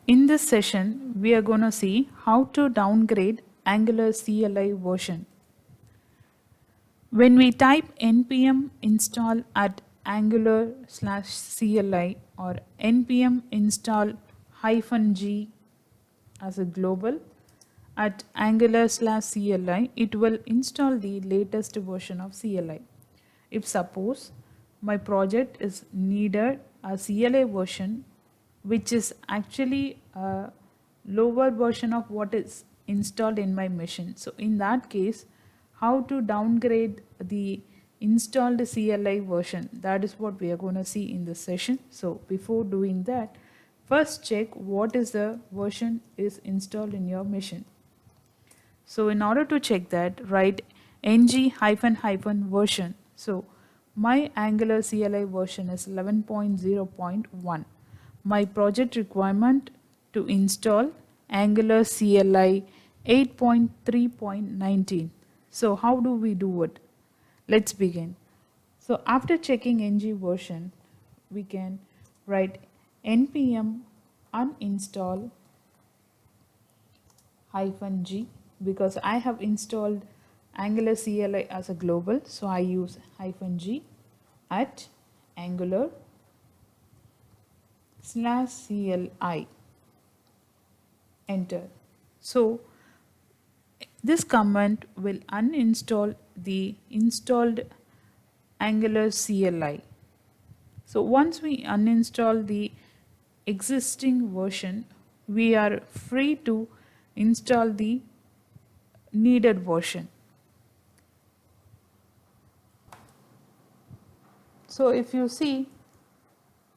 In this session, we are going to see how to downgrade Angular CLI version. When we type npm install at angular/cli or npm install -g as a global at angular/cli, it will install the latest version of CLI. If suppose my project is needed a CLI version which is actually a lower version of what is installed in my machine. So in that case, how to downgrade the installed CLI version, that is what we are going to see in this session. So before doing that, first check what is the version is installed in your machine. So in order to check that, write ng-version. So my Angular CLI version is 11.0.1. My project requirement to install Angular CLI 8.3.19. So how do we do it? Let's begin. So after checking ng version, we can write npm uninstall -g because I have installed Angular CLI as a global, so I use -g at Angular/CLI. Enter. So this command will uninstall the installed Angular CLI. So once we uninstall the existing version, we are free to install the needed version. So if you see,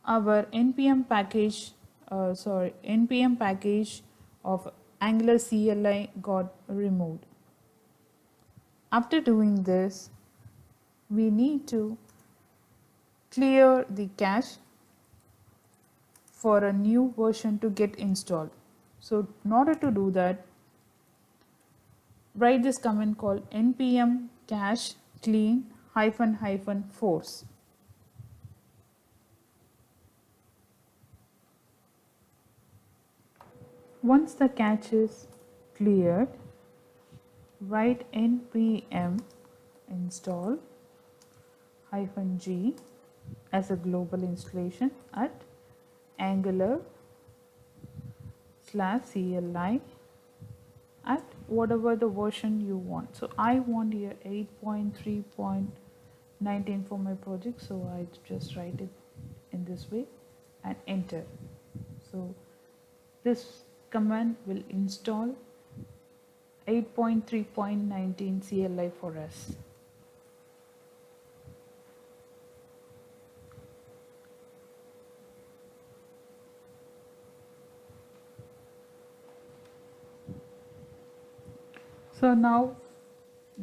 our npm package of Angular CLI got removed. After doing this, we need to clear the cache for a new version to get installed. So in order to do that, write this command called npm cache clean -force. Once the cache is cleared, write npm install -g as a global installation at Angular/CLI at whatever the version you want. So I want here 8.3.19 for my project, so I just write it in this way and enter. So this command will install 8.3.19 CLI for us. So now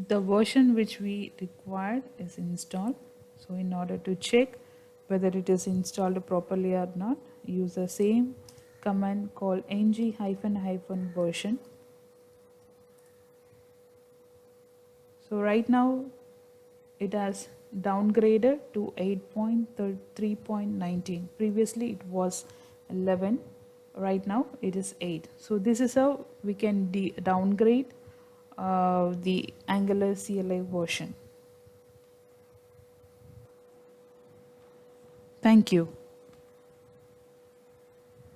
the version which we required is installed. So in order to check whether it is installed properly or not, use the same command called ng-version. So right now it has downgraded to 8.3.19. Previously it was 11. Right now it is 8. So this is how we can downgrade the Angular CLI version. Thank you.